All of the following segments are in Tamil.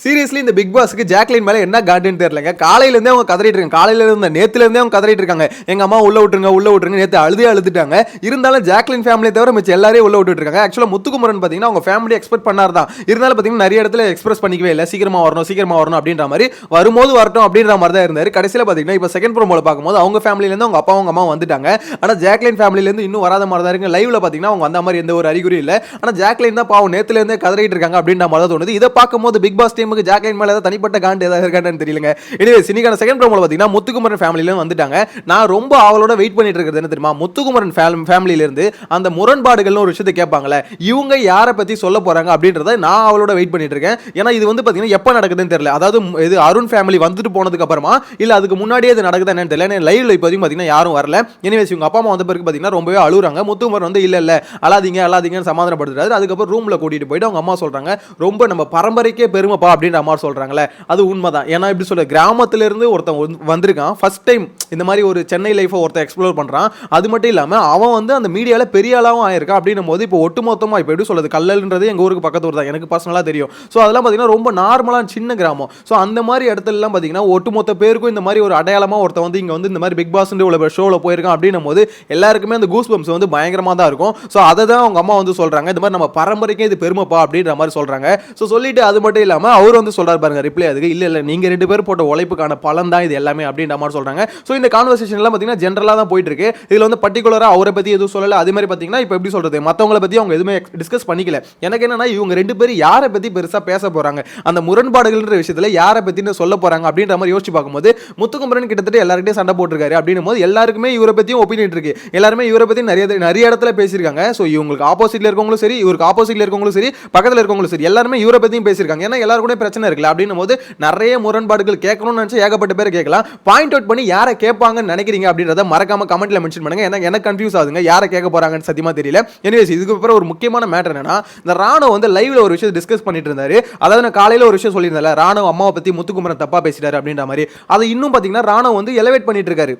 சீரியஸ்லி இந்த பிக் பாஸ்க்கு ஜாக்லின் மேல என்ன காட்டுன்னு தெரியலங்க. காலையில இருந்தே அவங்க கதறிட்டு இருக்காங்க. காலையில இருந்த நேத்துல இருந்தே அவங்க கதறிட்டு இருக்காங்க. எங்க அம்மா உள்ள விட்டுருங்க நேத்து அழுதுட்டாங்க. இருந்தாலும் ஜாக்லின் ஃபேமிலியை தவிர மிச்ச எல்லாரையும் உள்ள விட்டுட்டு இருக்காங்க. ஆக்சுவலா முத்துக்குமரன் பாத்தீங்கன்னா அவங்க ஃபேமிலி எக்ஸ்பெக்ட் பண்ணார் தான். இருந்தாலும் பாத்தீங்கன்னா நிறைய இடத்துல எக்ஸ்பிரஸ் பண்ணிக்கவே இல்லை. சீக்கிரமா வரணும் அப்படின்ற மாதிரி வரும்போது வரட்டும் அப்படின்ற மாதிரி தான் இருந்தாரு. கடைசியில பாத்தீங்கன்னா இப்ப செகண்ட் ப்ரோமோல பார்க்கும்போது அவங்க ஃபேமிலில இருந்து அவங்க அப்பா அவங்க அம்மா வந்துட்டாங்க. ஆனா ஜாக்லின் ஃபேமிலில இருந்து இன்னும் வராத மாதிரி தான் இருக்கு. லைவ்ல பாத்தீங்கன்னா அவங்க வந்த மாதிரி எந்த ஒரு அறிகுறி இல்ல. ஆனா ஜாக்லின் தான் பாவம் நேத்துல இருந்தே கதறிட்டு இருக்காங்க அப்படின்ற மாதிரி தான் தோணுது. இதை பார்க்கும்போது பிக் பாஸ் டீமுக்கு ஜாக்லின் மேல தனிப்பட்ட காண்ட் ஏதாவது இருக்கான்னு தெரியலங்க. எனிவேஸ் இன்னைக்கான செகண்ட் ப்ரோமோல பாத்தீங்கன்னா முத்துக்குமரன் ஃபேமிலில வந்துட்டாங்க. நான் ரொம்ப ஆவலோட வெயிட் பண்ணிட்டு இருக்கிறது என்ன தெரியுமா, முத்துக்குமரன் ஃபேமிலில இருந்து அந்த முரண்பாடுகள்னு ஒரு விஷயத்தை கேட்பாங்கல, இவங்க யாரை பத்தி சொல்ல போறாங்க அப்படின்றத நான் அவளோட வெயிட் பண்ணிட்டு இருக்கேன். ஏன்னா இது வந்து பாத்தீங்கன்னா எப்ப நடக்குதுன்னு தெரியல. அதாவது இது அருண் ஃபேமிலி வந்துட்டு போனதுக்கு அப்புறமா இல்ல அதுக்கு முன்னாடியே இது நடக்குதா என்னன்னு தெரியல. லைவ்ல இப்போதைக்கு பாத்தீங்கன்னா யாரும் வரல. எனிவேஸ் இவங்க அப்பா அம்மா வந்த பிறகு பாத்தீங்கன்னா ரொம்பவே அழுறாங்க. முத்துக்குமரன் வந்து இல்ல அழாதீங்கன்னு சமாதானப்படுத்துறாரு. அதுக்கப்புறம் ரூம்ல கூட்டிட்டு போயிட்டு அவங்க அம்மா சொல்றாங்க, ரொம்ப நம்ம பரம்பரைக்கே பெருமைப்பா அப்படின்ற அம்மா சொல்றாங்க. அது உண்மைதான். ஏன்னா இப்படி சொல்ல கிராமத்துல இருந்து ஒருத்தன் வந்திருக்கான். ஃபர்ஸ்ட் டைம் இந்த மாதிரி ஒரு சென்னை லைஃபை ஒருத்தன் எக்ஸ்ப்ளோர் பண்றான். அது மட்டும் இல்லாம அவன் வந்து அந்த மீடியால பெரிய ஆளாவும் ஆயிருக்கான். அப்படின்னும் போது இப்போ ஒட்டுமொத்தமா இப்போ எப்படி சொல்றது, கல்லல்ன்றது எங்க ஊருக்கு பக்கத்து ஊர் தான், எனக்கு பர்சனலா தெரியும். ஸோ அதெல்லாம் பாத்தீங்கன்னா ரொம்ப நார்மலான சின்ன கிராமம். ஸோ அந்த மாதிரி இடத்துல எல்லாம் பாத்தீங்கன்னா ஒட்டுமொத்த பேருக்கும் இந்த மாதிரி ஒரு அடையாளமா ஒருத்தன் வந்து இங்க வந்து இந்த மாதிரி பிக் பாஸ் உள்ள ஷோல போயிருக்கான் அப்படின்னும் போது எல்லாருக்குமே அந்த கூஸ் பம்ப்ஸ் வந்து பயங்கரமா தான் இருக்கும். ஸோ அதை தான் அவங்க அம்மா வந்து சொல்றாங்க, இந்த மாதிரி நம்ம பரம்பரைக்கே இது பெருமைப்பா அப்படின்ற மாதிரி சொல்றாங்க. ஸோ சொல்லிட்டு அது மட்டும் இல்லாம அவர் வந்து சொல்றாரு பாருங்க ரிப்ளை, அதுக்கு இல்ல நீங்க ரெண்டு பேரும் போட்ட உழைப்புக்கான பலன் தான் இது எல்லாமே அப்படின்ற மாதிரி சொல்றாங்க. சோ இந்த கான்வர்சேஷன் எல்லாம் பாத்தீங்கன்னா ஜெனரலா தான் போயிட்டு இருக்கு. இதுல வந்து பர்టిక్యులரா அவரை பத்தி எதுவும் சொல்லல. அதே மாதிரி பாத்தீங்கன்னா இப்போ எப்படி சொல்றது, மத்தவங்கள பத்தி அவங்க எதுவுமே டிஸ்கஸ் பண்ணிக்கல. எனக்கு என்னன்னா இவங்க ரெண்டு பேரும் யாரை பத்தி பெருசா பேச போறாங்க, அந்த முரண்பாடுகள்ன்ற விஷயத்துல யாரை பத்தி சொல்ல போறாங்க அப்படின்ற மாதிரி யோசிச்சு பார்க்கும்போது முத்துக்குமரன் கிட்டத்தட்ட எல்லார்கிட்டயும் சண்டை போட்டுருக்காரு. அப்படின்னும் போது எல்லாருக்குமே இவரை பத்தியும் ஒப்பீனியன் இருக்கு. எல்லாருமே இவரை பத்தி நிறைய இடத்துல பேசியிருக்காங்க. சோ இவங்களுக்கு ஆப்போசிட்ல இருக்கவங்களும் சரி, இவருக்கு ஆப்போசிட்ல இருக்கவங்களும் சரி, பக்கத்துல இருக்கவங்களும் சரி, எல்லாருமே இவரை பத்தியும் பேசியிருக்காங்க. ஏன்னா எல்லாரும் கூட பிரச்சனை இருக்குல்ல. அப்படின்னும் போது நிறைய முரண்பாடுகள் கேட்கணும்னு நினைச்சு ஏகப்பட்ட பேர் கேட்கலாம். பாயிண்ட் அவுட் பண்ணி யாரை கேட்பாங்கன்னு நினைக்கிறீங்க அப்படின்றத மறக்காம கமெண்ட்ல மென்ஷன் பண்ணுங்க. எனக்கு கன்ஃபியூஸ் ஆகுதுங்க, யாரை கேட்க போறாங்கன்னு சத்தியமா தெரியல. எனிவேஸ் இதுக்கு அப்புறம் ஒரு முக்கியமான மேட்டர் என்னன்னா, இந்த ராணோ வந்து லைவ்ல ஒரு விஷயம் டிஸ்கஸ் பண்ணிட்டு இருந்தாரு. அதாவது நான் காலையில ஒரு விஷயம் சொல்லியிருந்தேன், ராணோ அம்மாவை பத்தி முத்துக்குமரன் தப்பா பேசிட்டாரு அப்படின்ற மாதிரி. அதை இன்னும் பாத்தீங்கன்னா ராணோ வந்து எலிவேட் பண்ணிட்டு இருக்காரு.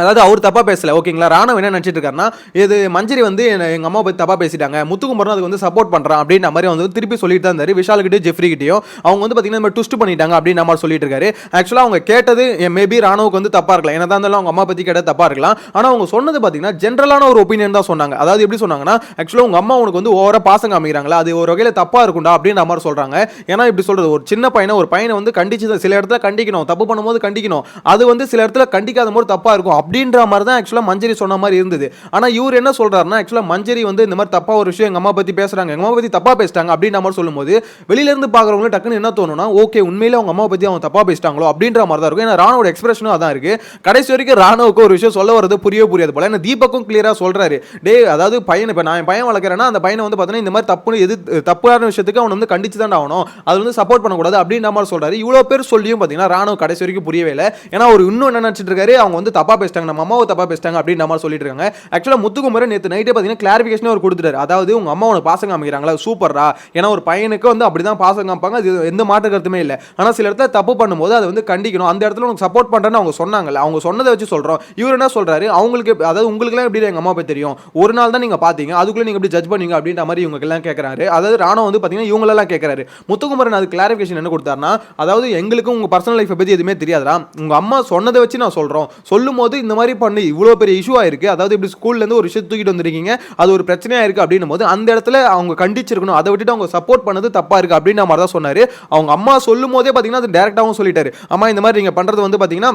அதாவது அவர் தப்பா பேசல, ஓகேங்களா. ராணவ் என்ன நினைச்சிட்டு இருக்காருன்னா, இது மஞ்சரி வந்து எங்க அம்மா பத்தி தப்பா பேசிட்டாங்க, முத்துக்குமரன் அதுக்கு வந்து சப்போர்ட் பண்றான் அப்படின்ற மாதிரி வந்து திருப்பி சொல்லிட்டு தான் இருந்தாரு. விஷால் கிட்டே ஜெஃப்ரி கிட்டயும் அவங்க வந்து பாத்தீங்கன்னா ட்விஸ்ட் பண்ணிட்டாங்க அப்படின்ற மாதிரி சொல்லிட்டு இருக்காரு. ஆக்சுவலா அவங்க கேட்டது மேபி ராணுவுக்கு வந்து தப்பா இருக்கலாம், என்னதான் இருந்தாலும் அவங்க அம்மா பத்தி கேட்டது தப்பா இருக்கலாம். ஆனா அவங்க சொன்னது பாத்தீங்கன்னா ஜென்ரலான ஒரு ஒப்பீனியன் தான் சொன்னாங்க. அதாவது எப்படி சொன்னாங்கன்னா, ஆக்சுவலா உங்க அம்மா உனக்கு வந்து ஓவரா பாசம் காமிக்கிறாங்களா, அது ஒரு வகையில தப்பா இருக்கும்டா அப்படின்ற மாதிரி சொல்றாங்க. ஏன்னா இப்படி சொல்றது, ஒரு சின்ன ஒரு பையனை வந்து கண்டிச்சு சில இடத்துல கண்டிக்கணும், தப்பு பண்ணும்போது கண்டிக்கணும், அது வந்து சில இடத்துல கண்டிக்காத போது தப்பா இருக்கும் அப்படின்ற மாதிரி தான் ஆக்சுவலா மஞ்சரி சொன்ன மாதிரி இருந்தது. ஆனா இவர் என்ன சொல்றாருன்னா, ஆக்சுவலா மஞ்சரி வந்து இந்த மாதிரி தப்பா ஒரு விஷயம் எங்க அம்மா பத்தி பேசுறாங்க, எங்க அம்மா பத்தி தப்பா பேசிட்டாங்க அப்படின்ற மாதிரி சொல்லும்போது வெளியில இருந்து பாக்குறவங்க டக்குன்னு என்ன தோணும்னா, ஓகே உண்மையிலே அவங்க அம்மா பத்தி அவங்க தப்பா பேசிட்டாங்களோ அப்படின்ற மாதிரி தான் இருக்கும். ஏன்னா ராணுவோட எக்ஸ்பிரஷனும் அதான் இருக்கு. கடைசி வரைக்கும் ராணுவுக்கு ஒரு விஷயம் சொல்ல வரது புரியாது போல. ஏன்னா தீபக்கும் கிளியரா சொல்றாரு, டே அதாவது பையன் இப்ப நான் பையன் வளர்க்குறேன்னா அந்த பையனை வந்து பாத்தீங்கன்னா இந்த மாதிரி தப்பான விஷயத்துக்கு அவன் வந்து கண்டிச்சு தான் ஆகணும், அது வந்து சப்போர்ட் பண்ணக்கூடாது அப்படின்ற மாதிரி சொல்றாரு. இவ்வளவு பேர் சொல்லியும் பாத்தீங்கன்னா ராணுவ கடைசி வரைக்கும் புரியவே இல்லை. ஏன்னா ஒரு இன்னும் என்ன நினைச்சிட்டு இருக்காரு, அவங்க வந்து தப்பா பேசிட்டாங்க, நம்ம அம்மாவை தப்பா பேசிட்டாங்க அப்படின்ற மாதிரி சொல்லிட்டு இருக்காங்க. ஆக்சுவலா முத்துக்குமரன் நேத்து நைட்டே பாத்தீங்கன்னா கிளாரிஃபிகேஷன் அவர் கொடுத்துட்டாரு. அதாவது உங்க அம்மா உனக்கு பாசம் காமிக்கிறாங்களா, சூப்பர்ரா. ஏன்னா ஒரு பையனுக்கு வந்து அப்படிதான் பாசம் காமிப்பாங்க, அது எந்த மாற்று கருத்துமே இல்லை. ஆனா சில இடத்துல தப்பு பண்ணும்போது அதை வந்து கண்டிக்கணும், அந்த இடத்துல உனக்கு சப்போர்ட் பண்றேன்னு அவங்க சொன்னாங்கல்ல, அவங்க சொன்னதை வச்சு சொல்றோம். இவர் என்ன சொல்றாரு, அவங்களுக்கு அதாவது உங்களுக்கு எல்லாம் எப்படி எங்க அம்மா பத்தி தெரியும், ஒரு நாள் தான் நீங்க பாத்தீங்க, அதுக்குள்ள நீங்க எப்படி ஜட்ஜ் பண்ணீங்க அப்படின்ற மாதிரி இவங்க எல்லாம் கேட்கறாரு. அதாவது ராணோ வந்து பாத்தீங்கன்னா இவங்க எல்லாம் கேட்கறாரு. முத்துக்குமரன் அது கிளாரிஃபிகேஷன் என்ன கொடுத்தாருன்னா, அதாவது எங்களுக்கு உங்க பர்சனல் லைஃப் பத்தி எதுவுமே தெரியாதுடா, உங்க அம்மா சொன்னதை வச்சு நான் சொல்றோம், சொல்லும் போது இந்த மாதிரி பண்ணி இவ்வளவு பெரிய இஷ்யூ ஆயிருக்கு, அதாவது இப்படி ஸ்கூல்ல இருந்து ஒரு விஷயம் தூக்கிட்டு வந்திருக்கீங்க, அது ஒரு பிரச்சனையா இருக்கு அப்படின்னும் போது அந்த இடத்துல அவங்க கண்டிச்சிருக்கணும், அதை விட்டுட்டு அவங்க சப்போர்ட் பண்ணது தப்பா இருக்கு அப்படின்ற மாதிரி தான் சொன்னாரு. அவங்க அம்மா சொல்லும் போதே பாத்தீங்கன்னா அது டைரக்டாவும் சொல்லிட்டாரு, அம்மா இந்த மாதிரி நீங்க பண்றது வந்து பாத்தீங்கன்னா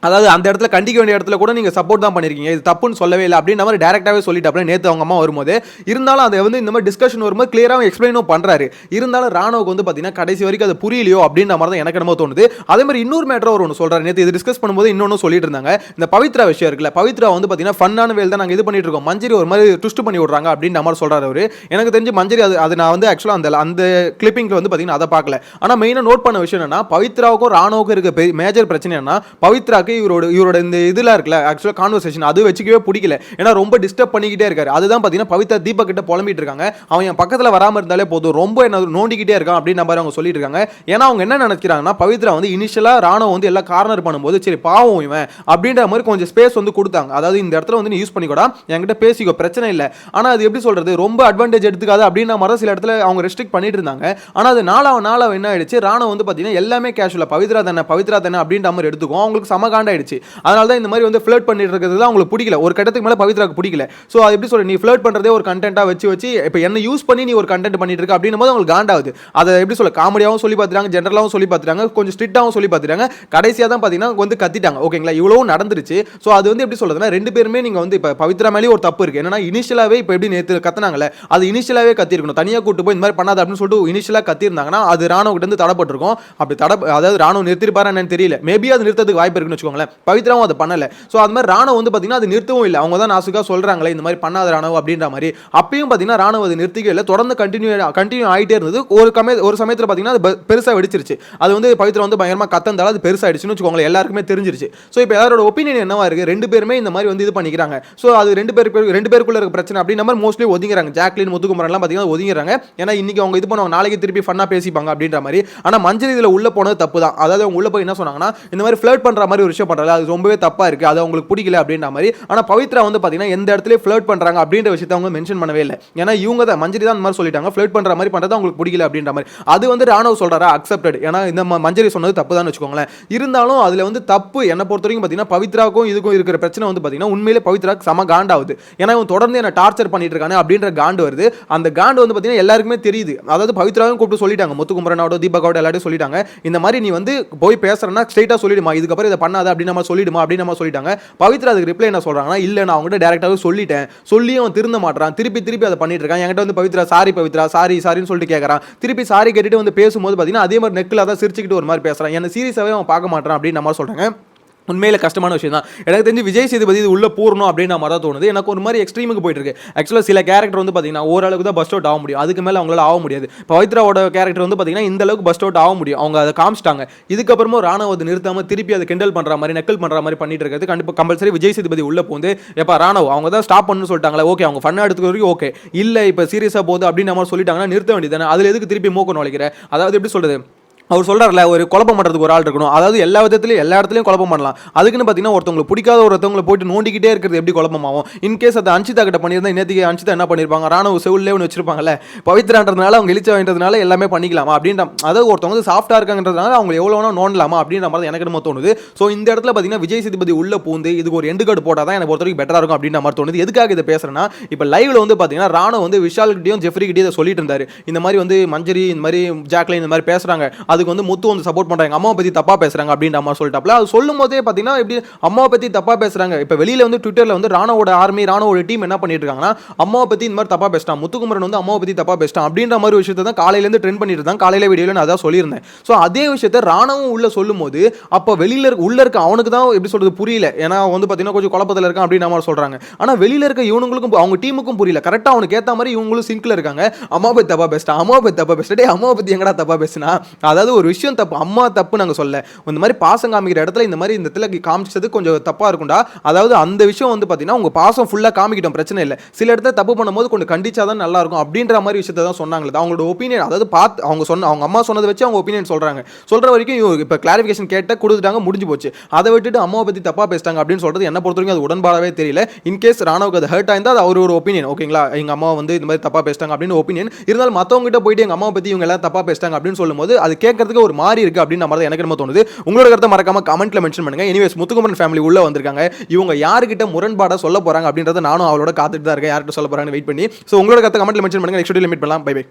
அதாவது அந்த இடத்துல கண்டிக்க வேண்டிய இடத்துல கூட நீங்க சப்போர்ட் தான் பண்ணிருக்கீங்க, இது தப்புன்னு சொல்லவே இல்லை அப்படின்ற மாதிரி டைரக்டாவே சொல்லிட்டு நேத்து அவங்க அம்மா வரும்போது. இருந்தாலும் அதை வந்து இந்த மாதிரி டிஸ்கஷன் வரும்போது கிளியராக எக்ஸ்பிளைனும் பண்றாரு. இருந்தாலும் ராணுவுக்கு வந்து பாத்தீங்கன்னா கடைசி வரைக்கும் அது புரியலையோ அப்படின்ற மாதிரி தான் எனக்கு என்னமோ தோணுது. அதே மாதிரி இன்னொரு மேட்டர் ஒரு ஒன்று சொல்றாரு, நேற்று இது டிஸ்கஸ் பண்ணும்போது இன்னொன்று சொல்லிட்டு இருந்தாங்க, இந்த பவித்ரா விஷயம் இருக்குல்ல, பவித்ரா வந்து பாத்தீங்கன்னா ஃபன்னான வேலை தான் நாங்கள் இது பண்ணிட்டு இருக்கோம், மஞ்சரி ஒரு மாதிரி ட்விஸ்ட் பண்ணி விடுறாங்க அப்படின்ற மாதிரி சொல்றாரு அவரு. எனக்கு தெரிஞ்சு மஞ்சரி அது நான் வந்து ஆக்சுவலாக அந்த கிளிப்பிங்ல வந்து பாத்தீங்கன்னா அதை பார்க்கல. ஆனா மெயினாக நோட் பண்ண விஷயம் என்னன்னா, பவித்ராவுக்கும் ராணுவுக்கும் இருக்க மேஜர் பிரச்சனை என்ன, பவித்ராக்கு பவித்ராக்கு இவரோட இந்த இதெல்லாம் இருக்குல்ல ஆக்சுவலாக கான்வர்சேஷன் அது வச்சுக்கவே பிடிக்கல. ஏன்னா ரொம்ப டிஸ்டர்ப் பண்ணிக்கிட்டே இருக்காரு. அதுதான் பார்த்தீங்கன்னா பவித்ரா தீபக் கிட்ட புலம்பிட்டு இருக்காங்க. அவன் என் பக்கத்தில் வராமல் இருந்தாலே போதும், ரொம்ப என்ன நோண்டிக்கிட்டே இருக்கான் அப்படின்னு மாதிரி அவங்க சொல்லிட்டு இருக்காங்க. ஏன்னா அவங்க என்ன நினைக்கிறாங்கன்னா பவித்ரா வந்து இனிஷியலாக ராணுவ வந்து எல்லாம் கார்னர் பண்ணும்போது சரி பாவம் இவன் அப்படின்ற மாதிரி கொஞ்சம் ஸ்பேஸ் வந்து கொடுத்தாங்க. அதாவது இந்த இடத்துல வந்து நீ யூஸ் பண்ணிக்கூடா, என்கிட்ட பேசிக்கோ, பிரச்சனை இல்லை. ஆனால் அது எப்படி சொல்றது, ரொம்ப அட்வான்டேஜ் எடுத்துக்காது அப்படின்ற மாதிரி சில இடத்துல அவங்க ரெஸ்ட்ரிக்ட் பண்ணிட்டு இருந்தாங்க. ஆனால் அது நாளாக என்ன ஆயிடுச்சு, ராணுவ வந்து பார்த்தீங்கன்னா எல்லாமே கேஷுவலா பவித்ரா தானே அப்படின்ற மாதிரி எடுத்துக்கும். அவங்களுக்கு சமகாண்ட ஆயிடுச்சு. அதனால தான் இந்த மாதிரி வந்து ஃப்ளர்ட் பண்ணிட்டு இருக்கிறது அவங்களுக்கு பிடிக்கல. ஒரு கட்டத்துக்கு மேல பவித்ராக்கு பிடிக்கல. சோ அது எப்படி சொல்ற, நீ ஃப்ளர்ட் பண்றதே ஒரு கண்டென்ட்டா வச்சு இப்போ என்ன யூஸ் பண்ணி நீ ஒரு கண்டென்ட் பண்ணிட்டு இருக்க அப்படின்னும் போது அவங்களுக்கு காண்டாகுது. அதை எப்படி சொல்ல, காமெடியாவும் சொல்லி பார்த்துட்டாங்க, ஜெனரலாவும் சொல்லி பார்த்துட்டாங்க, கொஞ்சம் ஸ்ட்ரிக்டாவும் சொல்லி பார்த்துட்டாங்க. கடைசியா தான் பார்த்தீங்கன்னா வந்து கத்திட்டாங்க. ஓகேங்களா, இவ்வளவு நடந்துருச்சு. சோ அது வந்து எப்படி சொல்றதுன்னா ரெண்டு பேருமே நீங்க வந்து இப்போ பவித்ரா மேலேயும் ஒரு தப்பு இருக்கு. என்னன்னா இனிஷியலாவே இப்போ எப்படி நேத்து கத்துனாங்கல்ல, அது இனிஷியலாவே கத்திருக்கணும். தனியா கூட்டு போய் இந்த மாதிரி பண்ணாத அப்படின்னு சொல்லிட்டு இனிஷியலா கத்திருந்தாங்கன்னா அது ராணுவ கிட்ட இருந்து தடப்பட்டிருக்கும். அப்படி அதாவது ராணுவ நிறுத்திருப்பாரு என்னன்னு தெரியல. மேபி அது நிறுத்ததுக்கு வாய்ப்பு இருக்குன்னு வச்சுக்கோங்களேன். பவித்ராவும் அதை பண்ணல. சோ அது மாதிரி ராணுவ வந்து பாத்தீங்கன்னா அது நிறுத்தவும் இல்லை. அவங்க தான் நாசுக்கா சொல்றாங்களே இந்த மாதிரி பண்ணாத ராணுவ அப்படின்ற மாதிரி. அப்பயும் பாத்தீங்கன்னா ராணுவ அது நிறுத்திக்கவே இல்லை. தொடர்ந்து கண்டினியூ ஆயிட்டே இருந்தது. ஒரு சமயத்துல பாத்தீங்கன்னா அது பெருசா வெடிச்சிருச்சு. அது வந்து பவித்ரா வந்து பயங்கரமா கத்தந்தால அது பெருசாயிடுச்சுன்னு வச்சுக்கோங்களேன். எல்லாருக்குமே தெரிஞ்சிருச்சு. சோ இப்போ எல்லாரோட ஒப்பீனியன் என்னவா இருக்கு, ரெண்டு பேருமே இந்த மாதிரி வந்து இது பண்ணிக்கிறாங்க. சோ அது ரெண்டு பேருக்குள்ள இருக்க பிரச்சனை அப்படின்ற மாதிரி மோஸ்ட்லி ஒதுங்கிறாங்க. ஜாக்லின் முத்துக்குமரன் எல்லாம் பாத்தீங்கன்னா ஒதுங்கிறாங்க. ஏன்னா இன்னைக்கு அவங்க இது பண்ணுவாங்க, நாளைக்கு திருப்பி ஃபன்னா பேசிப்பாங்க அப்படின்ற மாதிரி. ஆனா மஞ்சள் இதுல உள்ள போனது தப்பு தான். அதாவது அவங்க உள்ள போய் என்ன சொன்னாங்கன்னா இந்த மாதிரி ஃப்ளர்ட் பண்ற மாதிரி ஒரு விஷயம் பண்றாங்க, அது ரொம்பவே தப்பா இருக்கு, அது அவங்களுக்கு பிடிக்கல அப்படின்ற மாதிரி. ஆனா பவித்ரா வந்து பாத்தீங்கன்னா எந்த இடத்துலயும் ஃப்ளர்ட் பண்றாங்க அப்படின்ற விஷயத்தை அவங்க மென்ஷன் பண்ணவே இல்லை. ஏன்னா இவங்க தான் மஞ்சரி தான் இந்த மாதிரி சொல்லிட்டாங்க, ஃப்ளர்ட் பண்ற மாதிரி பண்றது அவங்களுக்கு பிடிக்கல அப்படின்ற மாதிரி. அது வந்து ராணுவ சொல்றாரா அக்செப்டட். ஏன்னா இந்த மஞ்சரி சொன்னது தப்பு தான் வச்சுக்கோங்களேன். இருந்தாலும் அதுல வந்து தப்பு என்ன பொறுத்த வரைக்கும் பாத்தீங்கன்னா பவித்ராக்கும் இதுக்கும் இருக்கிற பிரச்சனை வந்து பாத்தீங்கன்னா உண்மையிலே பவித்ராக்கு சம காண்டாவுது. ஏன்னா இவன் தொடர்ந்து என்ன டார்ச்சர் பண்ணிட்டு இருக்கானே அப்படின்ற காண்டு வருது. அந்த காண்டு வந்து பாத்தீங்கன்னா எல்லாருக்குமே தெரியுது. அதாவது பவித்ராவும் கூப்பிட்டு சொல்லிட்டாங்க, முத்துக்குமரனோட தீபக்கோட எல்லாரும் சொல்லிட்டாங்க, இந்த மாதிரி நீ வந்து போய் பேசுறேன்னா ஸ்ட்ரைட்டா சொல்லிடுமா, இதுக்கப்புறம் இதை பண்ணாத அப்படின்னு நம்ம சொல்லிடுமா அப்படின்னு நம்ம சொல்லிட்டாங்க. பவித்ரா அதுக்கு ரிப்ளை என்ன சொல்றாங்கன்னா, இல்ல நான் அவங்ககிட்ட டைரக்டாவே சொல்லிட்டேன், சொல்லியும் அவன் திருந்த மாட்டான், திருப்பி அதை பண்ணிட்டு இருக்கான். என்கிட்ட வந்து பவித்ரா சாரின்னு சொல்லிட்டு கேட்கறான். திருப்பி சாரி கேட்டுட்டு வந்து பேசும்போது பாத்தீங்கன்னா அதே மாதிரி நெக்ல தான் சிரிச்சுக்கிட்டு ஒரு மாதிரி பேசுறான். என்ன சீரியஸாவே அவன் பார்க்க மாட்டான் அப்படின்னு நம்ம சொல்றாங்க. உண்மையில கஷ்டமான விஷயம் தான். எனக்கு தெரிஞ்சு விஜய் சேதுபதி இது உள்ள போறணும் அப்படின்னு மாதிரி தான் தோணுது. எனக்கு ஒரு மாதிரி எக்ஸ்ட்ரீமுக்கு போயிட்டு இருக்கு. ஆக்சுவலாக சில கேரக்டர் வந்து பார்த்தீங்கன்னா ஓரளவுக்கு தான் பஸ்ட் அவுட் ஆக முடியும், அதுக்கு மேலே அவங்களால ஆக முடியாது. பவித்ராவோட கேரக்டர் வந்து பார்த்தீங்கன்னா இந்த அளவுக்கு பஸ்ட் அவுட் ஆக முடியும், அவங்க அதை காமிச்சிட்டாங்க. இதுக்கப்புறமும் ராணுவ அதை நிறுத்தாம திருப்பி அதை கிண்டல் பண்ற மாதிரி நெக்கல் பண்ற மாதிரி பண்ணிட்டு இருக்கிறது கண்டிப்பாக கம்பல்சரி விஜய் சேதுபதி உள்ள போந்து எப்போ ராணுவ அவங்க தான் ஸ்டாப் பண்ணணும்னு சொல்லிட்டாங்களே, ஓகே அவங்க ஃபன்னா எடுத்துக்க வரைக்கும் ஓகே, இல்லை இப்போ சீரியஸாக போகுது அப்படின்னு நம்ம சொல்லிட்டாங்கன்னா நிறுத்த வேண்டியதானே. அதில் எதுக்கு திருப்பி மூக்க நுழைக்கிற, அதாவது எப்படி சொல்றது, அவர் சொல்றாருல ஒரு குழப்பம் பண்றதுக்கு ஒரு ஆள் இருக்கணும். அதாவது எல்லா விதத்திலையும் எல்லா இடத்துலையும் குழப்பம் பண்ணலாம். அதுக்குன்னு பார்த்தீங்கன்னா ஒருத்தவங்களுக்கு பிடிக்காத ஒருத்தவங்களை போயிட்டு நோண்டிக்கிட்டே இருக்கிறது எப்படி குழப்பமாகும். இன்கேஸ் அதை அன்ஷிதா கிட்ட பண்ணியிருந்தா நேற்றுக்கு அன்ஷிதா என்ன பண்ணியிருப்பாங்க, ராணுவ செவிலே ஒன்று வச்சிருப்பாங்கல்ல, பவித்ரான்றதுனால அவங்க இழிச்ச வேண்டதுனால எல்லாமே பண்ணிக்கலாமா அப்படின்ற, அதாவது ஒருத்தவங்க சாஃப்டா இருக்காங்கன்றதுனால அவங்க எவ்வளோ வேணா நோண்டலாமா அப்படின்ற மாதிரி எனக்கு என்னமோ தோணுது. ஸோ இந்த இடத்துல பார்த்தீங்கன்னா விஜய் சேதுபதி உள்ள பூந்து இதுக்கு ஒரு எண்டு கார்டு போட்டால் தான் எனக்கு பொறுத்த வரைக்கும் பெட்டரா இருக்கும் அப்படின்ற மாதிரி தோணுது. எதுக்காக இதை பேசுறேன்னா, இப்போ லைவ்ல வந்து பார்த்தீங்கன்னா ராணுவ வந்து விஷால் கிட்டையும் ஜெஃப்ரி கிட்டையும் சொல்லிட்டு இருந்தாரு, இந்த மாதிரி வந்து மஞ்சரி இந்த மாதிரி ஜாக்லின் இந்த மாதிரி பேசுறாங்க, அதுக்கு வந்து முத்து வந்து சப்போர்ட் பண்றாங்க, அம்மாவை பத்தி தப்பா பேசுறாங்க அப்படின்ற மாதிரி சொல்லிட்டாப்ல. அது சொல்லும் போதே பாத்தீங்கன்னா எப்படி அம்மாவை பத்தி தப்பா பேசுறாங்க. இப்ப வெளியில வந்து ட்விட்டர்ல வந்து ராணுவோட ஆர்மி ராணுவோட டீம் என்ன பண்ணிட்டு இருக்காங்கன்னா, அம்மாவை பத்தி இந்த மாதிரி தப்பா பேசிட்டான், முத்துக்குமரன் வந்து அம்மாவை பத்தி தப்பா பேசிட்டான் அப்படின்ற மாதிரி விஷயத்தை தான் காலையில இருந்து ட்ரெண்ட் பண்ணிட்டு இருந்தாங்க. காலையில வீடியோல நான் அதான் சொல்லியிருந்தேன். ஸோ அதே விஷயத்தை ராணுவம் உள்ள சொல்லும் போது அப்ப வெளியில உள்ள இருக்க அவனுக்கு தான் எப்படி சொல்றது புரியல. ஏன்னா வந்து பாத்தீங்கன்னா கொஞ்சம் குழப்பத்தில் இருக்கான் அப்படின்ற மாதிரி சொல்றாங்க. ஆனா வெளியில இருக்க இவனுங்களுக்கும் அவங்க டீமுக்கும் புரியல. கரெக்டா அவனுக்கு ஏத்த மாதிரி இவங்களும் சிங்க்ல இருக்காங்க. அம்மா பத்தி தப்பா பேசிட்டான், அம்மா பத்தி தப்பா பேசிட்டே, அம்மா பத்தி எங்கடா தப்பா பேசினா, அதாவது ஒரு விஷயம் தப்பு, அம்மா தப்பு நாங்க சொல்ல, இந்த மாதிரி பாசம் காமிக்கிற இடத்துல இந்த மாதிரி இந்த இடத்துல காமிச்சது கொஞ்சம் தப்பா இருக்கும்டா. அதாவது அந்த விஷயம் வந்து பாத்தீங்கன்னா உங்க பாசம் ஃபுல்லா காமிக்கிட்டோம், பிரச்சனை இல்லை, சில இடத்துல தப்பு பண்ணும்போது கொஞ்சம் கண்டிச்சாதான் நல்லா இருக்கும் அப்படின்ற மாதிரி விஷயத்தை தான் சொன்னாங்க. அவங்களோட ஒப்பீனியன், அதாவது பார்த்து அவங்க அம்மா சொன்னதை வச்சு அவங்க ஒப்பீனியன் சொல்ற வரைக்கும் இப்போ கிளாரிஃபிகேஷன் கேட்ட கொடுத்துட்டாங்க, முடிஞ்சு போச்சு. அதை விட்டுட்டு அம்மாவை பத்தி தப்பா பேசிட்டாங்க அப்படின்னு சொல்றது என்ன பொறுத்த வரைக்கும் அது உடன்பாடவே தெரியல. இன்கேஸ் ராணுவுக்கு அது ஹர்ட் ஆயிருந்தா அது அவர் ஒரு ஒப்பீனியன், ஓகேங்களா, எங்க அம்மா வந்து இந்த மாதிரி தப்பா பேசிட்டாங்க அப்படின்னு ஒப்பீனியன் இருந்தாலும் மத்தவங்க கிட்ட போயிட்டு எங்க அம்மா பத்தி இவங்க எல்லாம் தப்பா பேசிட்டாங்க அப்படின்னு சொல்லும்போது அது கேட்கறதுக்கு ஒரு மாதிரி இருக்கு அப்படின்னு மாதிரி எனக்கு என்ன தோணுது. உங்களோட கருத்தை மறக்காம கமெண்ட்ல மென்ஷன் பண்ணுங்க. எனிவேஸ் முத்துக்குமரன் ஃபேமிலி உள்ள வந்திருக்காங்க, இவங்க யாருக்கிட்ட முரண்பாடா சொல்ல போறாங்க அப்படின்றத நானும் அவளோட காத்துட்டு தான் இருக்கேன், யார்கிட்ட சொல்ல போறாங்கன்னு வெயிட் பண்ணி. சோ உங்களோட கருத்தை கமெண்ட்ல மென்ஷன் பண்ணுங்க. நெக்ஸ்ட் வீடியோல மீட் பண்ணலாம். Bye by.